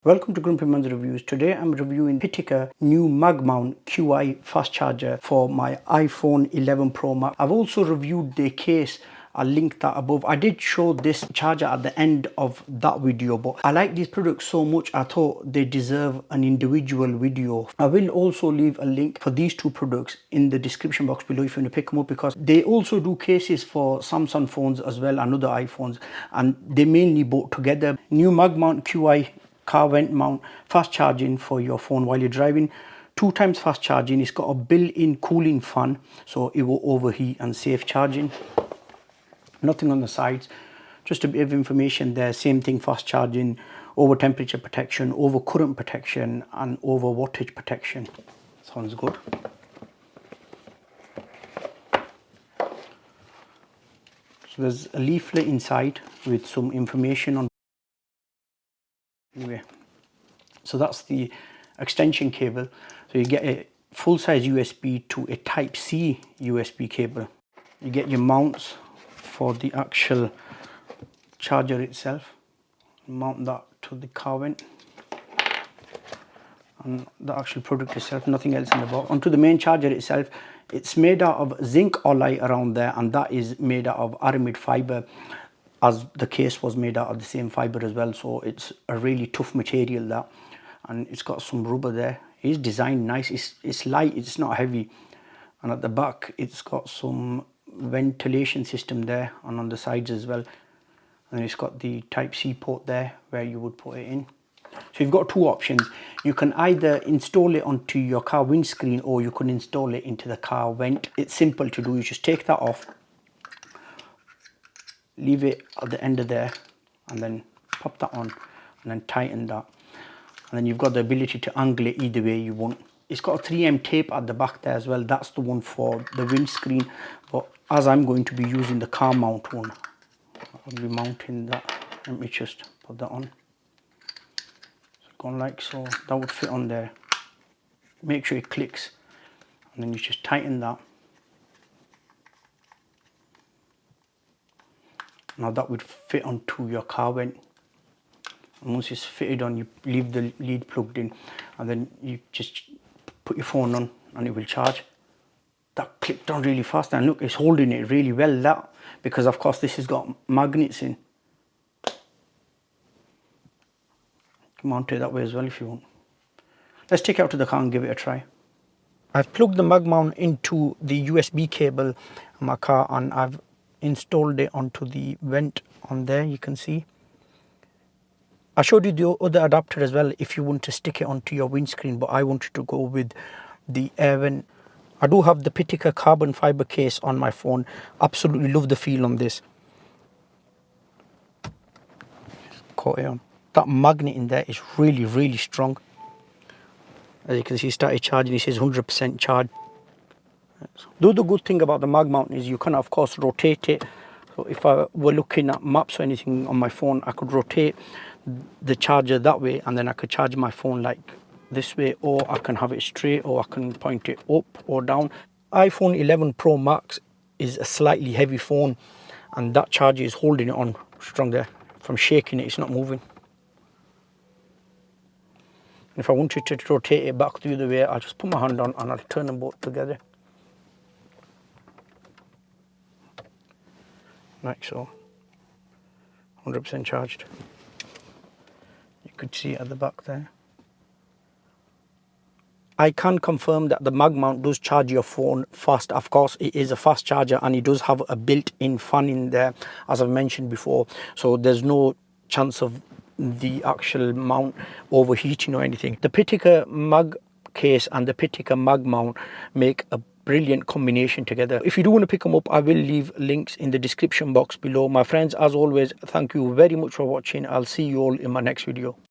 Welcome to GrumpyMan's Reviews. Today I'm reviewing PITAKA new MagMount QI fast charger for my iPhone 11 Pro Max. I've also reviewed the case. I'll link that above. I did show this charger at the end of that video, but I like these products so much I thought they deserve an individual video. I will also leave a link for these two products in the description box below if you want to pick them up, because they also do cases for Samsung phones as well and other iPhones, and they mainly bought together. New MagMount QI car vent mount fast charging for your phone while you're driving. 2 times fast charging. It's got a built-in cooling fan so it will overheat, and safe charging. Nothing on the sides, just a bit of information there. Same thing, fast charging, over temperature protection, over current protection, and over wattage protection. Sounds good. So there's a leaflet inside with some information on. Anyway, so that's the extension cable. So you get a full-size USB to a Type-C USB cable. You get your mounts for the actual charger itself. Mount that to the car vent, and the actual product itself, nothing else in the box. Onto the main charger itself, it's made out of zinc alloy around there, and that is made out of aramid fiber, as the case was made out of the same fiber as well. So it's a really tough material, that, and it's got some rubber there. It's designed nice. It's light, it's not heavy, and at the back it's got some ventilation system there, and on the sides as well. And it's got the Type-C port there where you would put it in. So you've got two options. You can either install it onto your car windscreen, or you can install it into the car vent. It's simple to do. You just take that off, leave it at the end of there, and then pop that on, and then tighten that, and then you've got the ability to angle it either way you want. It's got a 3M tape at the back there as well. That's the one for the windscreen, but as I'm going to be using the car mount one, I'll be mounting that. Let me just put that on. So going like so, that would fit on there. Make sure it clicks, and then you just tighten that. Now that would fit onto your car vent. And once it's fitted on, you leave the lead plugged in, and then you just put your phone on and it will charge. That clicked on really fast, and look, it's holding it really well, that, because of course this has got magnets in. You can mount it that way as well if you want. Let's take it out to the car and give it a try. I've plugged the MagMount into the USB cable in my car, and I've installed it onto the vent on there. You can see I showed you the other adapter as well if you want to stick it onto your windscreen, but I wanted to go with the air vent. I do have the PITAKA carbon fiber case on my phone. Absolutely love the feel on this. Caught it on. That magnet in there is really strong. As you can see, started charging. It says 100% charge. The other good thing about the MagMount is you can of course rotate it. So if I were looking at maps or anything on my phone, I could rotate the charger that way, and then I could charge my phone like this way, or I can have it straight, or I can point it up or down. iPhone 11 Pro Max is a slightly heavy phone, and that charger is holding it on strong there. From shaking it, it's not moving. If I wanted to rotate it back the other way, I'll just put my hand on and I'll turn them both together. Like so. 100% charged. You could see it at the back there. I can confirm that the MagMount does charge your phone fast. Of course, it is a fast charger, and it does have a built-in fan in there, as I've mentioned before. So there's no chance of the actual mount overheating or anything. The PITAKA Mag case and the PITAKA MagMount make a brilliant combination together. If you do want to pick them up, I will leave links in the description box below. My friends, as always, thank you very much for watching. I'll see you all in my next video.